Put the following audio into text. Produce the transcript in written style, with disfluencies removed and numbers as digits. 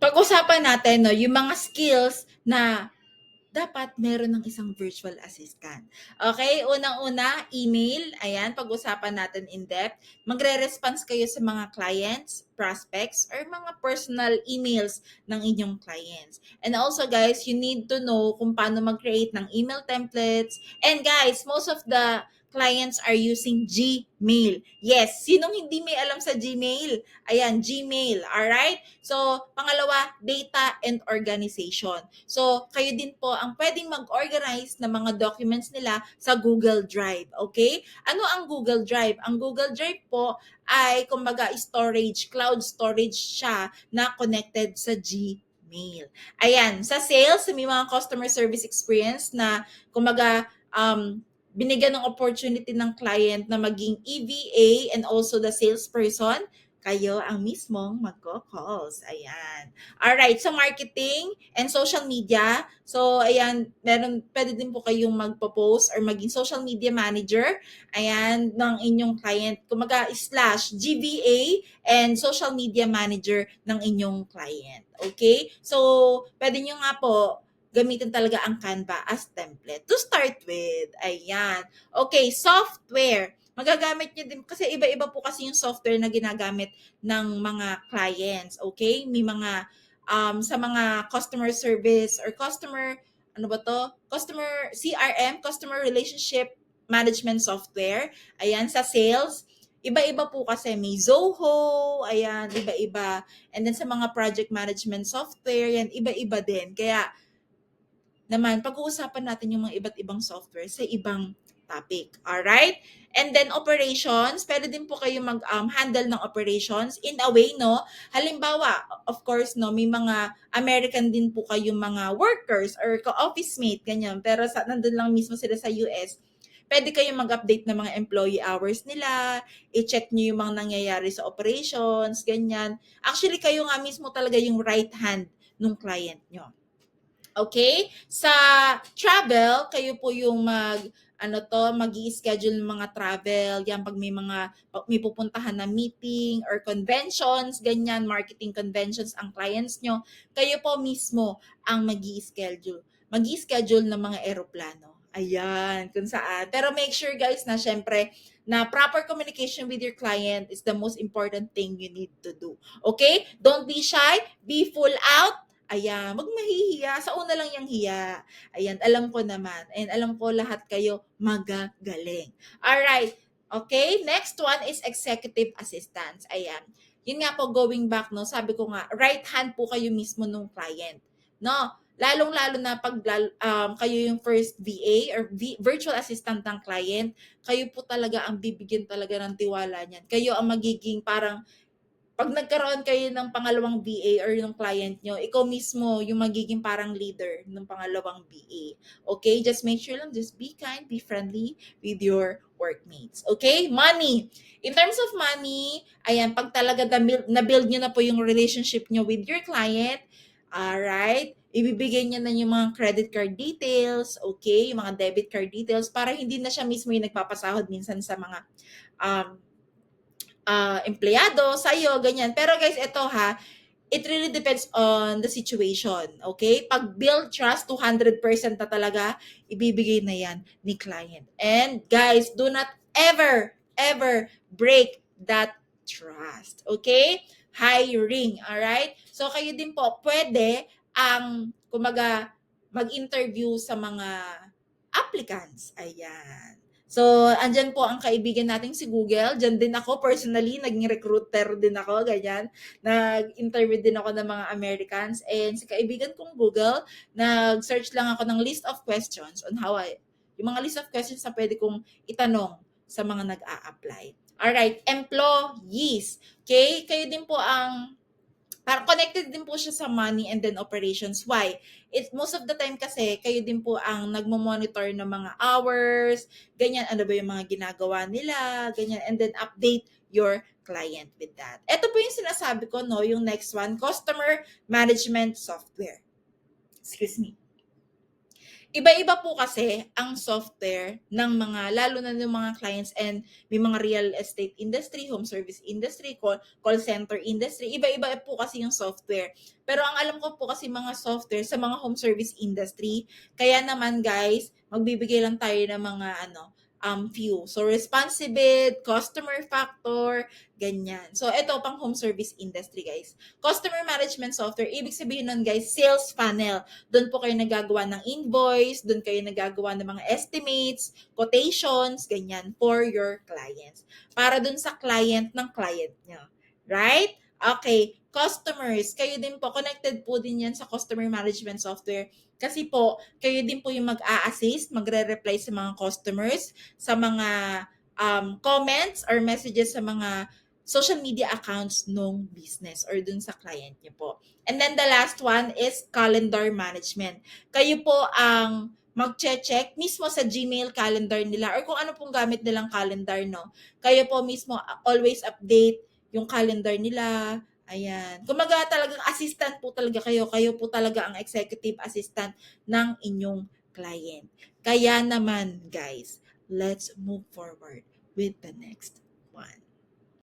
Pag-usapan natin 'no, yung mga skills na dapat meron ng isang virtual assistant. Okay, unang-una, email. Ayan, pag-usapan natin in depth. Magre-response kayo sa mga clients, prospects, or mga personal emails ng inyong clients. And also guys, you need to know kung paano mag-create ng email templates. And guys, most of the clients are using Gmail. Yes, sinong hindi may alam sa Gmail? Ayan, Gmail. Alright? So, pangalawa, data and organization. So, kayo din po ang pwedeng mag-organize ng mga documents nila sa Google Drive. Okay? Ano ang Google Drive? Ang Google Drive po ay kumbaga storage, cloud storage siya na connected sa Gmail. Ayan, sa sales, may mga customer service experience na kumbaga binigyan ng opportunity ng client na maging EVA and also the salesperson, kayo ang mismong magko-calls. Ayan. Alright, so marketing and social media. So, ayan, pwede din po kayong magpo-post or maging social media manager, ayan, ng inyong client. Kumaga, slash GVA and social media manager ng inyong client. Okay? So, pwede nyo nga po gamitin talaga ang Canva as template to start with. Ayan. Okay, software. Magagamit nyo din, kasi iba-iba po kasi yung software na ginagamit ng mga clients. Okay? May mga, sa mga customer service or customer, ano ba to? Customer, CRM, Customer Relationship Management Software. Ayan, sa sales. Iba-iba po kasi may Zoho, ayan, iba-iba. And then sa mga project management software, yan, iba-iba din. Kaya, naman, pag-uusapan natin yung mga iba't ibang software sa ibang topic. Alright? And then operations, pwede din po kayo mag-handle ng operations in a way, no? Halimbawa, of course, no, may mga American din po kayong mga workers or ka-office mate, ganyan. Pero nandun lang mismo sila sa US. Pwede kayong mag-update ng mga employee hours nila, i-check nyo yung mga nangyayari sa operations, ganyan. Actually, kayo nga mismo talaga yung right hand ng client nyo. Okay? Sa travel, kayo po yung magi-schedule ng mga travel, yan pag may pupuntahan na meeting or conventions, ganyan, marketing conventions ang clients nyo, kayo po mismo ang magi-schedule ng mga eroplano. Ayan, kung saan. Pero make sure guys na syempre, na proper communication with your client is the most important thing you need to do. Okay? Don't be shy, be full out. Ayan, wag mahihiya. Sa una lang yung hiya. Ayan, alam ko naman. And alam ko lahat kayo magagaling. Alright. Okay, next one is executive assistants. Ayan. Yun nga po, going back, no, sabi ko nga, right hand po kayo mismo nung client. No? Lalong-lalo na pag kayo yung first VA or virtual assistant ng client, kayo po talaga ang bibigyan talaga ng tiwala niyan. Kayo ang magiging parang pag nagkaroon kayo ng pangalawang VA or yung client nyo, ikaw mismo yung magiging parang leader ng pangalawang VA. Okay? Just make sure lang, just be kind, be friendly with your workmates. Okay? Money. In terms of money, ayan, pag talaga na-build nyo na po yung relationship nyo with your client, alright, ibibigay niya na yung mga credit card details, okay, yung mga debit card details, para hindi na siya mismo yung nagpapasahod minsan sa mga um, empleyado, sa'yo, ganyan. Pero guys, ito ha, it really depends on the situation, okay? Pag build trust, 200% na talaga, ibibigay na yan ni client. And guys, do not ever break that trust, okay? Hiring, alright? So kayo din po, pwede ang, kumaga, mag-interview sa mga applicants. Ayan. So, andyan po ang kaibigan nating si Google. Diyan din ako personally, naging recruiter din ako, ganyan. Nag-interview din ako ng mga Americans. And si kaibigan kong Google, nag-search lang ako ng list of questions on yung mga list of questions na pwede kong itanong sa mga nag-a-apply. Alright, employees. Okay? Kayo din po ang parang connected din po siya sa money and then operations. Why? Most of the time kasi, kayo din po ang nagmo-monitor ng mga hours, ganyan, ano ba yung mga ginagawa nila, ganyan, and then update your client with that. Ito po yung sinasabi ko, no, yung next one, customer management software. Excuse me. Iba-iba po kasi ang software ng mga lalo na ng mga clients and may mga real estate industry, home service industry, call center industry, iba-iba po kasi yung software. Pero ang alam ko po kasi mga software sa mga home service industry, kaya naman guys, magbibigay lang tayo ng mga few. So responsive, customer factor, ganyan. So ito pang home service industry guys. Customer management software, ibig sabihin nun guys, sales funnel. Doon po kayo nagagawa ng invoice, doon kayo nagagawa ng mga estimates, quotations, ganyan, for your clients. Para doon sa client ng client nyo. Right? Okay. Customers, kayo din po, connected po din yan sa customer management software. Kasi po, kayo din po yung mag-a-assist, magre-reply sa mga customers, sa mga comments or messages sa mga social media accounts nung business or dun sa client niyo po. And then the last one is calendar management. Kayo po ang magche-check mismo sa Gmail calendar nila or kung ano pong gamit nilang calendar, no? Kayo po mismo always update yung calendar nila. Ayan. Kumaga talagang assistant po talaga kayo. Kayo po talaga ang executive assistant ng inyong client. Kaya naman, guys, let's move forward with the next one.